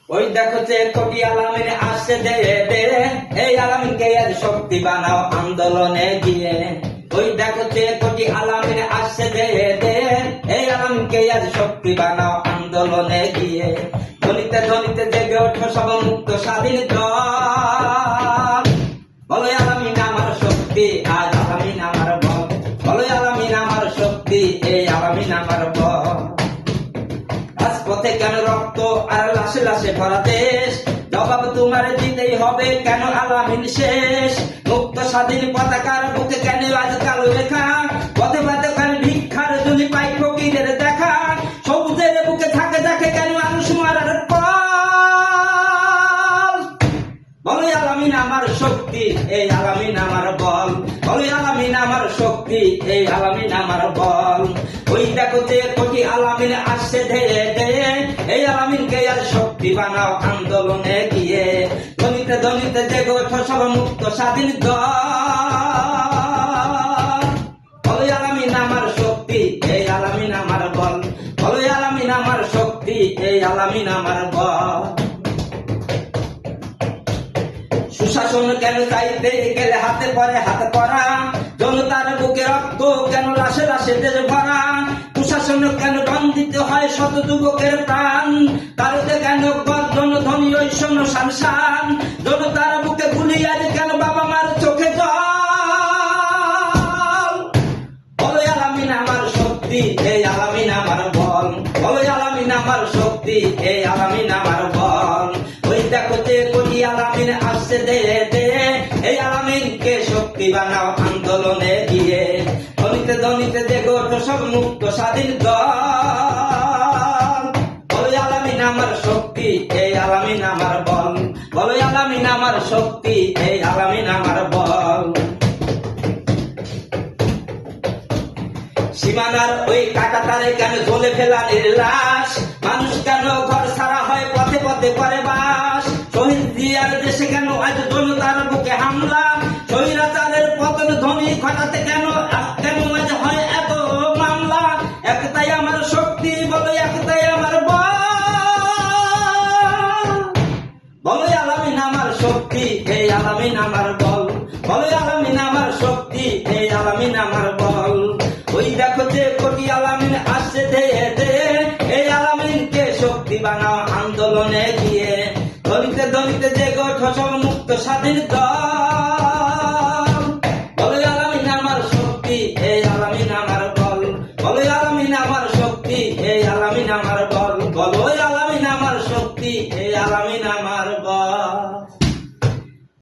ওই দেখো যে কোটি আলামিন আসছে দে দে, এই আলামিনকে আজ শক্তি বানাও আন্দোলনে গিয়ে। ওই দেখো যে কোটি আলামিন আসছে দে দে, এই আলামিনকে আজ শক্তি বানাও আন্দোলনে গিয়ে। ধ্বনিতে ধ্বনিতে জেগে ওঠো সব মুক্ত স্বাধীন দল, বলো আলামিন আমার শক্তি, আজ আলামিন আমার বল, বলো আলামিন আমার শক্তি, এই আলামিন আমার বল। রাজপথে কেন রক্ত আর লাশে লাশে ভরা দেশ, জবাব তোমার দিতেই হবে কেন আলামিন শেষ। মুক্ত স্বাধীন পতাকার বুকে কেন আজ কালো রেখা, পথে পথে কেন ভিক্ষার জুলি পাই ফকিরের দেখা। সবুজের বুকে থাকে থাকে কেন মানুষ মারার পল, বলো আলামিন আমার শক্তি, এই আলামিন আমার বল, বলো আলামিন আমার শক্তি, এই আলামিন আমার বল। ওই দেখো যে কোটি আলামিন আসছে ধেয়ে ধেয়ে, এই আলামিনকে আর শক্তি বানাও আন্দোলনে গিয়ে। ধ্বনিতে ধ্বনিতে জেগে ওঠো সব মুক্ত স্বাধীন দল, বলো আলামিন আমার শক্তি, এই আলামিন আমার বল, বলো আলামিন আমার শক্তি, এই আলামিন আমার বল। সুশাসন কেন চাইতে গেলে হাতে পরে হাত করা, জনতার বুকে রক্ত কেন লাশে লাশে দেশ ভরা। সুশাসন কেন দান দিতে হয় শত যুবকের প্রাণ, কারোতে কেন গর্জন ধ্বনি ওই শোন শানশান। জনতার বুকে গুলি আজ কেন বাবা মার চোখে জল, বলো আলামিন আমার শক্তি, এই আলামিন আমার বল, বলো আলামিন আমার শক্তি, এই আলামিন আমার বল। ওই দেখো যে কোটি আলামিন আসছে দে দে, এই আলামিনকে শক্তি বানাও আন্দোলনে গিয়ে। ধ্বনিতে ধ্বনিতে জেগে ওঠো সব মুক্ত স্বাধীন দল, বলো আলামিন আমার শক্তি, এই আলামিন আমার বল, বলো আলামিন আমার শক্তি, এই আলামিন আমার বল। সীমানার ওই কাঁটাতারে কেন জ্বলে ফেলা নির্লাশ, মানুষ কেন ঘর ছাড়া হয় পথে পথে করে বাস। শহীদ জিয়ার দেশে কেন আজ জনতার বুকে হামলা, স্বৈরাচারের পতন ধ্বনি ঘটাতে কেন কেন আজ হয় এত মামলা। একটাই আমার শক্তি, বলো একটাই আমার বল, বলো আলামিন আমার শক্তি, এই আলামিন আমার বল, বলো আলামিন আমার শক্তি, এই আলামিন আমার বল। ওই দেখো যে কোটি আলামিন আসছে ধেয়ে ধেয়ে, এই আলামিনকে শক্তি বানাও আন্দোলনে গিয়ে। ধ্বনিতে ধ্বনিতে জেগে ওঠো সব মুক্ত স্বাধীন দল, বলো আলামিন আমার শক্তি, এই আলামিন আমার বল, বলো আলামিন আমার শক্তি, এই আলামিন আমার বল, বলো আলামিন আমার শক্তি, এই আলামিন আমার বল।